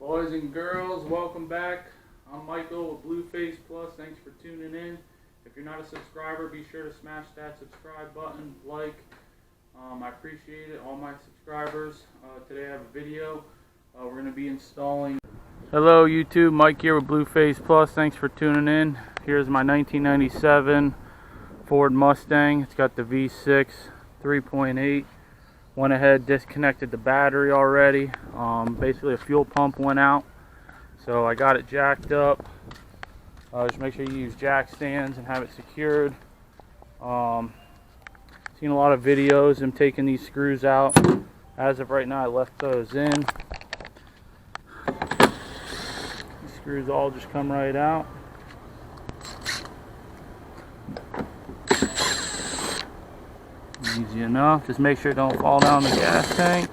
Boys and girls, welcome back. I'm Michael with Blueface Plus. Thanks for tuning in. If you're not a subscriber, be sure to smash that subscribe button, like. I appreciate it, all my subscribers. Today I have a video. We're going to be installing... Hello YouTube, Mike here with Blueface Plus. Thanks for tuning in. Here's my 1997 Ford Mustang. It's got the V6 3.8. Went ahead, disconnected the battery already. Basically a fuel pump went out, so I got it jacked up. Just make sure you use jack stands and have it secured. Seen a lot of videos of them taking these screws out. As of right now, I left those in. These screws all just come right out. Easy enough. Just make sure it don't fall down the gas tank.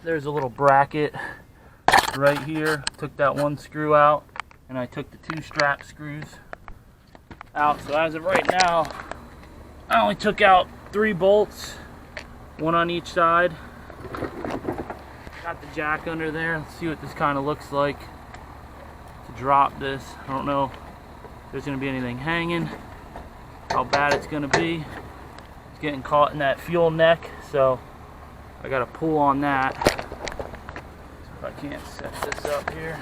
There's a little bracket right here. Took that one screw out, and I took the two strap screws out. So as of right now, I only took out 3 bolts, one on each side. Got the jack under there. Let's see what this kind of looks like to drop this. I don't know if there's going to be anything hanging, how bad it's going to be. It's getting caught in that fuel neck, so I got to pull on that. So if I can't set this up here.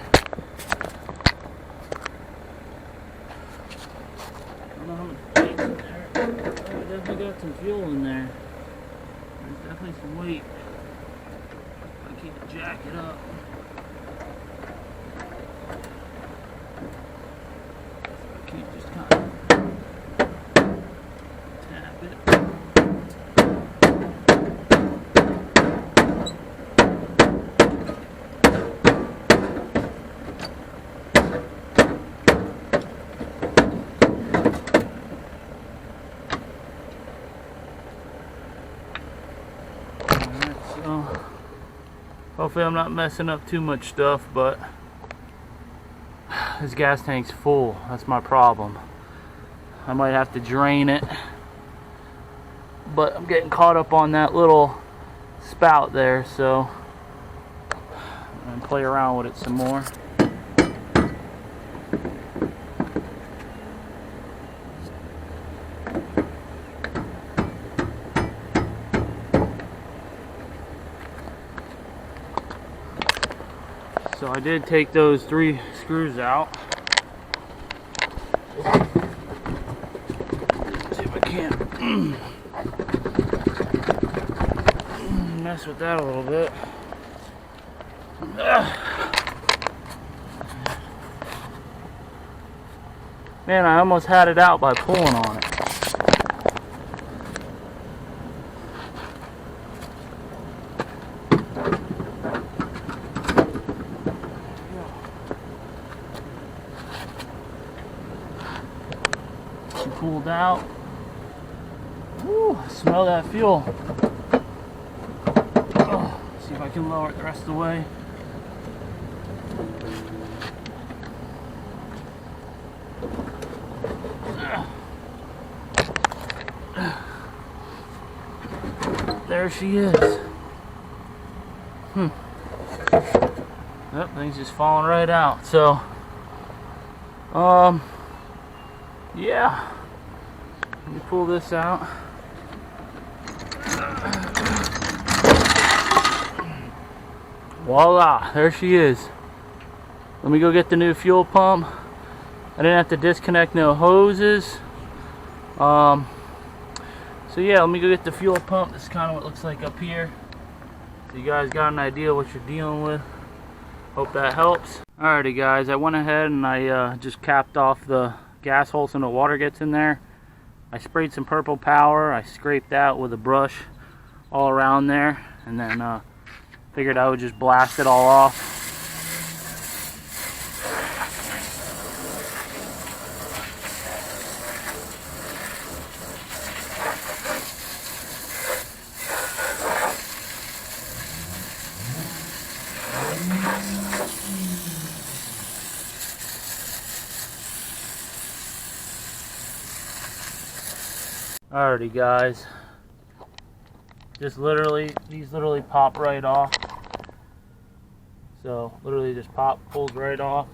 I don't know how much weight's in there. Oh, I definitely got some fuel in there. There's definitely some weight. I can't jack it up. I can't just kind of tap it. Hopefully I'm not messing up too much stuff, but this gas tank's full. That's my problem. I might have to drain it, but I'm getting caught up on that little spout there, so I'm gonna play around with it some more. So I did take those 3 screws out. Let's see if I can't mess with that a little bit. Man, I almost had it out by pulling on it. Pulled out. Woo, smell that fuel. Oh, see if I can lower it the rest of the way. There she is. Yep, things just falling right out. So, yeah. Let me pull this out. Voila, there she is. Let me go get the new fuel pump. I didn't have to disconnect no hoses. So yeah, let me go get the fuel pump. This is kind of what it looks like up here. So you guys got an idea what you're dealing with. Hope that helps. Alrighty guys, I went ahead and I just capped off the gas hole so no water gets in there. I sprayed some purple power. I scraped that with a brush all around there, and then figured I would just blast it all off. Alrighty guys, just these literally pop right off. So literally just pulls right off.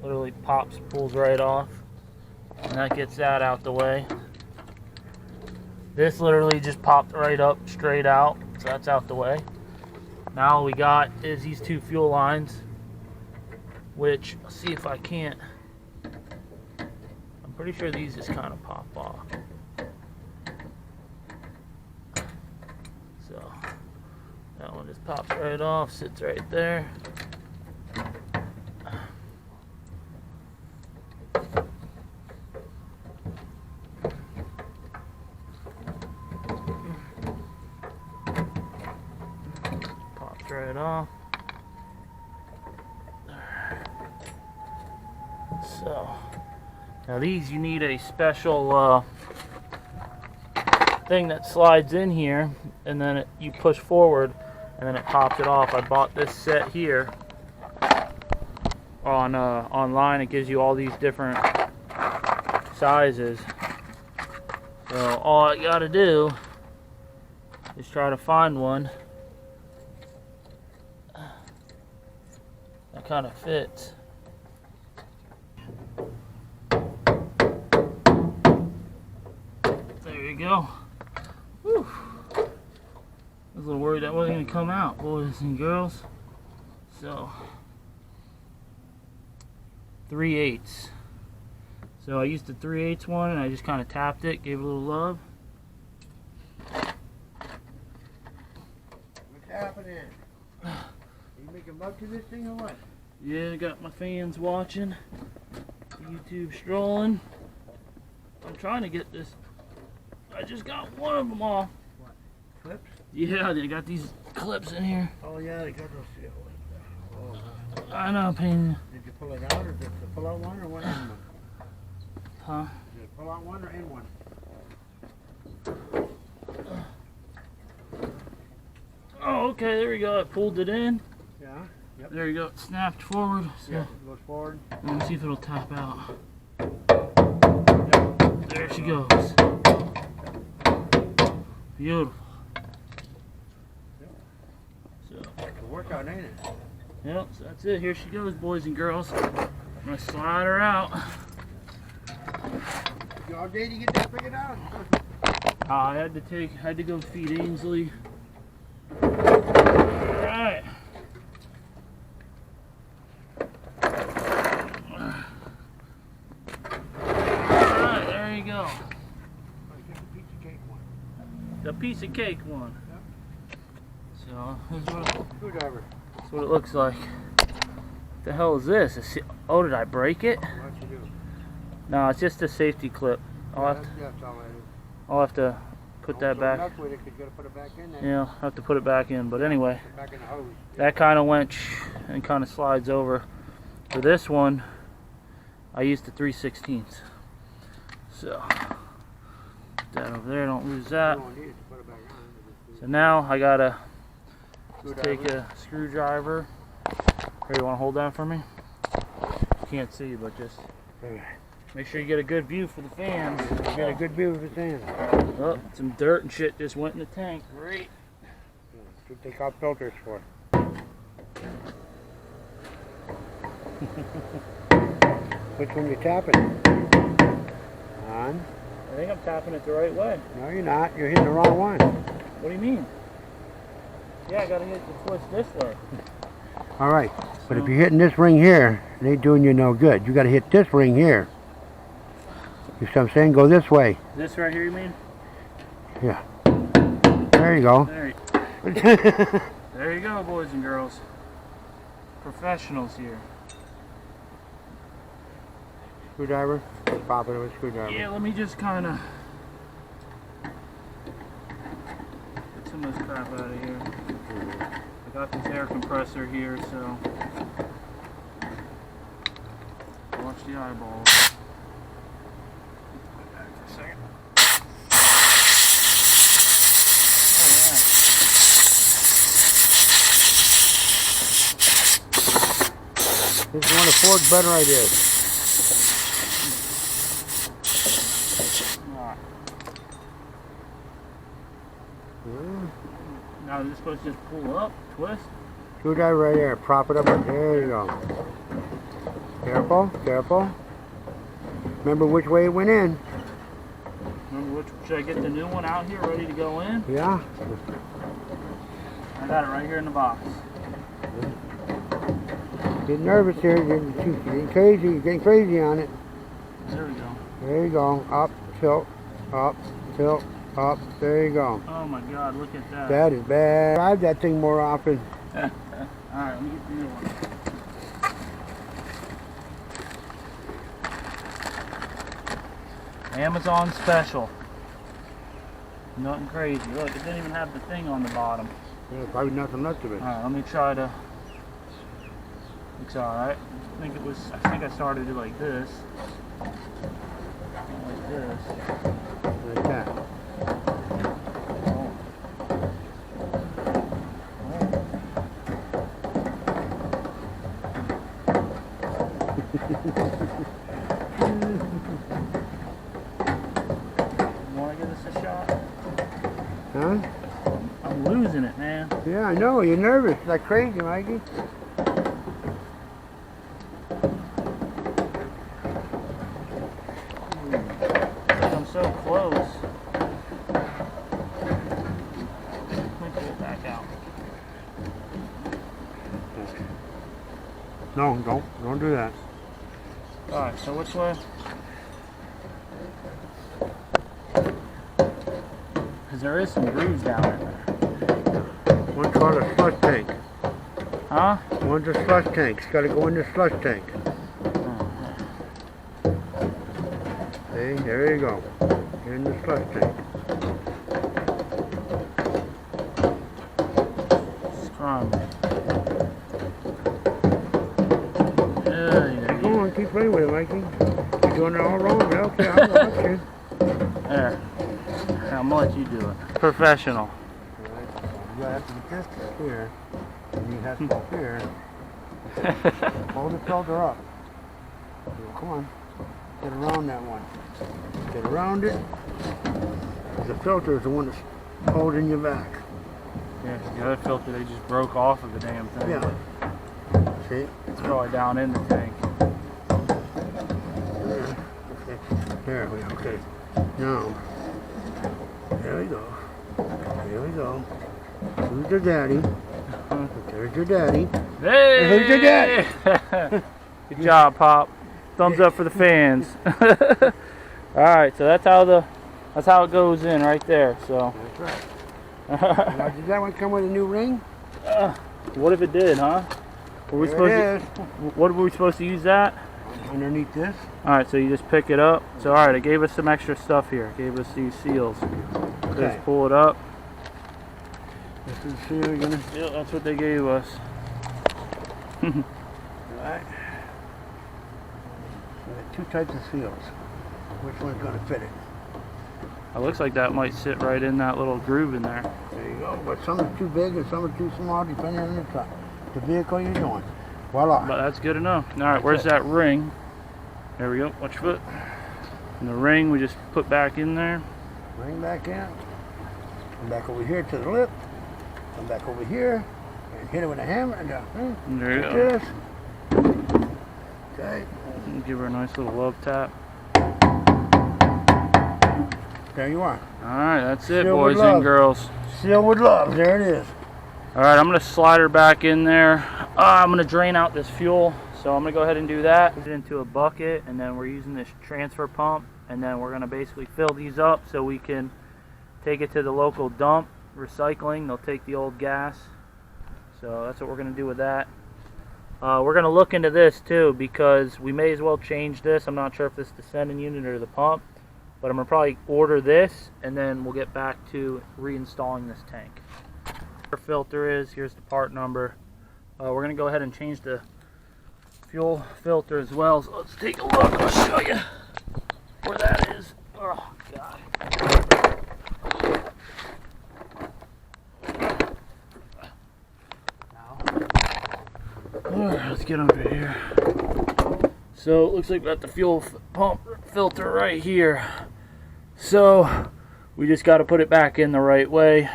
Literally pulls right off. And that gets that out the way. This literally just popped right up, straight out. So that's out the way. Now all we got is these two fuel lines, which, I'll see if I can't. I'm pretty sure these just kind of pop off. So that one just pops right off, sits right there. Pops right off. So now these, you need a special thing that slides in here, and then you push forward and then it pops it off. I bought this set here on online. It gives you all these different sizes. So all I gotta do is try to find one that kind of fits. There you go. Whew. I was a little worried that wasn't going to come out, boys and girls. So, 3/8. So I used the 3/8 one and I just kind of tapped it, gave it a little love. What's happening? Are you making love to this thing or what? Yeah, I got my fans watching. YouTube strolling. I'm trying to get this. I just got one of them off. What? Clips? Yeah, they got these clips in here. Oh yeah, they got those. Oh. I know, pain. Did you pull it out, or is it the pull out one, or one in one? Huh? Did it pull out one or in one? Oh, okay, there we go. I pulled it in. Yeah. Yep. There you go. It snapped forward. So Yeah, it goes forward. let me see if it'll tap out. Yep. There she goes. Beautiful. Yep. So, It's a workout, ain't it? yep, so that's it. Here she goes, boys and girls. I'm gonna slide her out. You all day to get that figured out? I had to go feed Ainsley. Alright. Alright, there you go. It's just a piece of cake one. The piece of cake one. Yep. So, here's what Screwdriver. that's what it looks like. What the hell is this? Oh, did I break it? What'd you do? No, it's just a safety clip. I'll have That's all that is. I'll have to put that back. That's where they could go to put it back in there. Yeah, I'll have to put it back in. But anyway, Put it back in the hose. that kind of went and kind of slides over. For this one, I used the 3/16. So, put that over there, don't lose that. You don't need it to put it back on. So now I gotta take Screwdriver. a screwdriver. Here, you wanna hold that for me? Can't see, but just make sure you get a good view for the fans. You got a good view of the sand. Oh, some dirt and shit just went in the tank. Great. That's what they call filters for. Which one you tapping? On? I think I'm tapping it the right way. No, you're not. You're hitting the wrong one. What do you mean? Yeah, I gotta hit the twist this way. All right. But if you're hitting this ring here, it ain't doing you no good. You got to hit this ring here. You see what I'm saying? Go this way. This right here, you mean? Yeah. There you go. There you go, boys and girls. Professionals here. Screwdriver? Just pop it with a screwdriver. Yeah, let me just kind of get some of this crap out of here. I got this air compressor here, so watch the eyeballs. For a second. This is one of Ford's better ideas. Now this supposed to just pull up, twist? Screwdriver right there. Prop it up. There you go. Careful, careful. Remember which way it went in. Remember which? Should I get the new one out here ready to go in? Yeah. I got it right here in the box. Getting nervous here. You're getting crazy. You're getting crazy on it. There we go. There you go. Up, tilt, up, tilt, up. There you go. Oh my God! Look at that. That is bad. Drive that thing more often. All right, let me get the new one. Amazon special. Nothing crazy. Look, it didn't even have the thing on the bottom. Yeah, probably nothing left of it. Alright, let me try to. It's alright. I think I started it like this. Like this. Like that. Oh. You want to give this a shot? Huh? I'm losing it, man. Yeah, I know. You're nervous like crazy, Mikey. I'm so close. Let me pull it back out. No, don't do that. Alright, so which way? Because there is some grooves down in there. One's called a slush tank. Huh? One's a slush tank. It's got to go in the slush tank. See, there you go. You're in the slush tank. Scrum. Go on, keep playing with it, Mikey. You're doing it all wrong, but okay, I'll watch you. There. I'm gonna let you do it. Professional. You have to get this here, and you have to go here. Hold the filter up. Come on. Get around that one. Get around it. The filter is the one that's holding you back. Yeah, the other filter, they just broke off of the damn thing. Yeah. See? It's probably down in the tank. There we go. Okay. Now, there we go. There we go. Who's your daddy? There's your daddy. Hey! Who's your daddy? Good job, Pop. Thumbs up for the fans. Alright, so that's how it goes in right there. So That's right. Now, did that one come with a new ring? what if it did, huh? Were we There supposed to, what were we supposed to use that? Underneath this. Alright, so you just pick it up. So alright, it gave us some extra stuff here. It gave us these seals. Okay. Just pull it up. This is seal you're gonna. Yep, that's what they gave us. Alright. Two types of seals. Which one's gonna fit it? It looks like that might sit right in that little groove in there. There you go. But some are too big and some are too small, depending on the vehicle you're doing. Voila. But that's good enough. Alright, where's that ring? There we go. Watch your foot. And the ring we just put back in there. Ring back in. Come back over here to the lip. Come back over here. And hit it with a hammer and go. There you Like go. this. Okay. Give her a nice little love tap. There you are. Alright, that's it, Seal boys with and love. girls. Seal with love. There it is. Alright, I'm going to slide her back in there. I'm going to drain out this fuel. So I'm going to go ahead and do that. Put it into a bucket, and then we're using this transfer pump. And then we're going to basically fill these up so we can take it to the local dump, recycling. They'll take the old gas. So that's what we're going to do with that. We're going to look into this too, because we may as well change this. I'm not sure if this is the sending unit or the pump. But I'm going to probably order this, and then we'll get back to reinstalling this tank. Our filter is, here's the part number. We're going to go ahead and change the fuel filter as well. So let's take a look. I'll show you where that is. Oh, God. Alright, let's get under here. So it looks like we got the fuel pump filter right here. So we just got to put it back in the right way.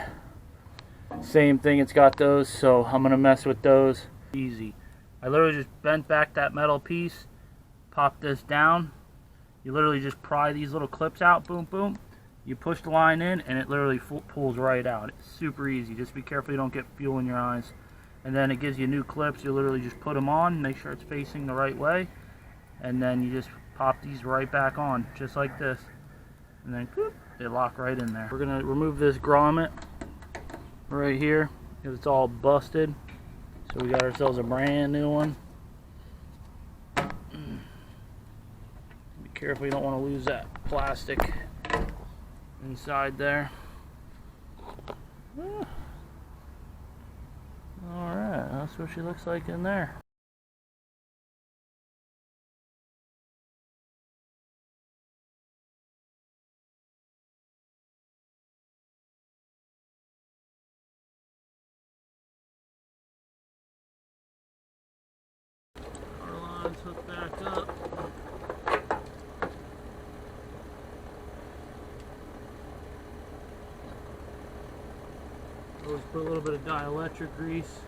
Same thing, it's got those, so I'm gonna mess with those. Easy. I literally just bent back that metal piece, pop this down. You literally just pry these little clips out, boom, boom. You push the line in, and it literally pulls right out. It's super easy. Just be careful you don't get fuel in your eyes. And then it gives you new clips. You literally just put them on, make sure it's facing the right way, and then you just pop these right back on, just like this. And then whoop, they lock right in there. We're gonna remove this grommet right here because it's all busted. So we got ourselves a brand new one. Be careful you don't want to lose that plastic inside there. Alright, that's what she looks like in there. Our lines hook back up. Always put a little bit of dielectric grease.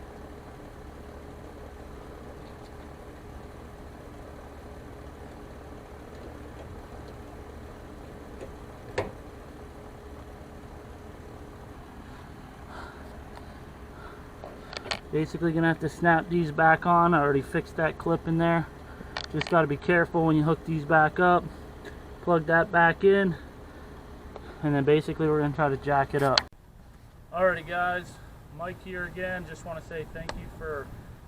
Basically gonna have to snap these back on. I already fixed that clip in there. Just gotta be careful when you hook these back up. Plug that back in, and then basically we're gonna try to jack it up. Alrighty guys, Mike here again. Just want to say thank you for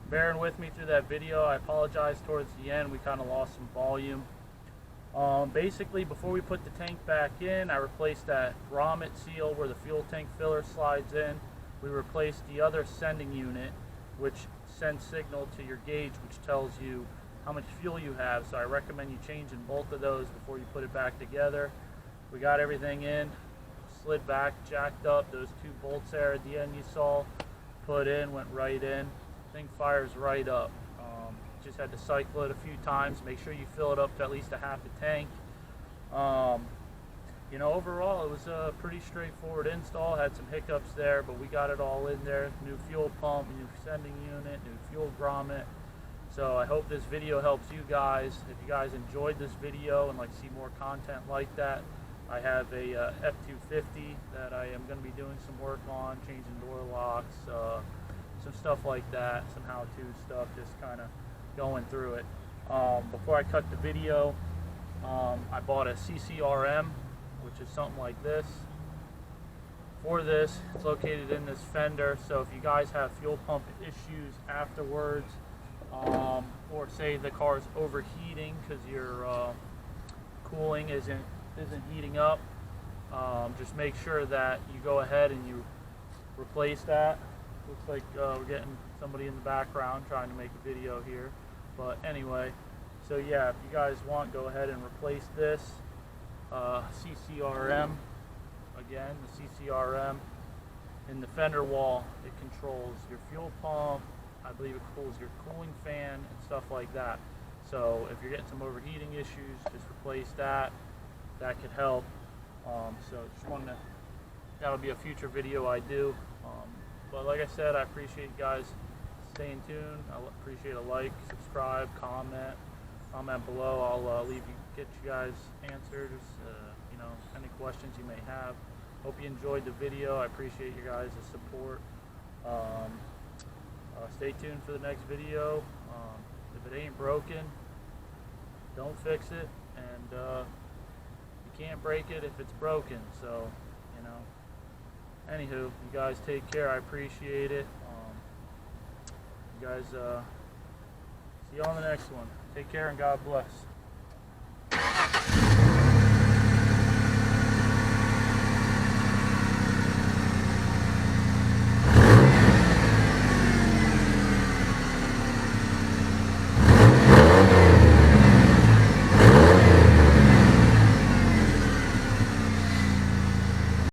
bearing with me through that video. I apologize towards the end, we kind of lost some volume. Basically, before we put the tank back in, I replaced that grommet seal where the fuel tank filler slides in. We replaced the other sending unit, which sends signal to your gauge, which tells you how much fuel you have. So I recommend you changing both of those before you put it back together. We got everything in, slid back, jacked up. Those two bolts there at the end you saw, put in, went right in. Thing fires right up. Just had to cycle it a few times. Make sure you fill it up to at least a half a tank. You know, overall it was a pretty straightforward install. Had some hiccups there, but we got it all in there. New fuel pump, new sending unit, new fuel grommet. So I hope this video helps you guys. If you guys enjoyed this video and like to see more content like that, I have a F-250 that I am going to be doing some work on, changing door locks, some stuff like that, some how-to stuff, just kind of going through it. Before I cut the video, I bought a CCRM, which is something like this. For this, it's located in this fender, so if you guys have fuel pump issues afterwards, or say the car is overheating because your cooling isn't heating up, just make sure that you go ahead and you replace that. Looks like we're getting somebody in the background trying to make a video here, but anyway, so yeah, if you guys want, go ahead and replace this CCRM. Again, the CCRM in the fender wall, it controls your fuel pump. I believe it controls your cooling fan and stuff like that. So if you're getting some overheating issues, just replace that. That could help. So just wanted to, that'll be a future video I do. But like I said, I appreciate you guys staying tuned. I appreciate a like, subscribe, comment below. I'll get you guys answers, you know, any questions you may have. Hope you enjoyed the video. I appreciate you guys' support. Stay tuned for the next video. If it ain't broken, don't fix it, and you can't break it if it's broken. So, you know, anywho, you guys take care. I appreciate it. You guys, see you on the next one. Take care and God bless.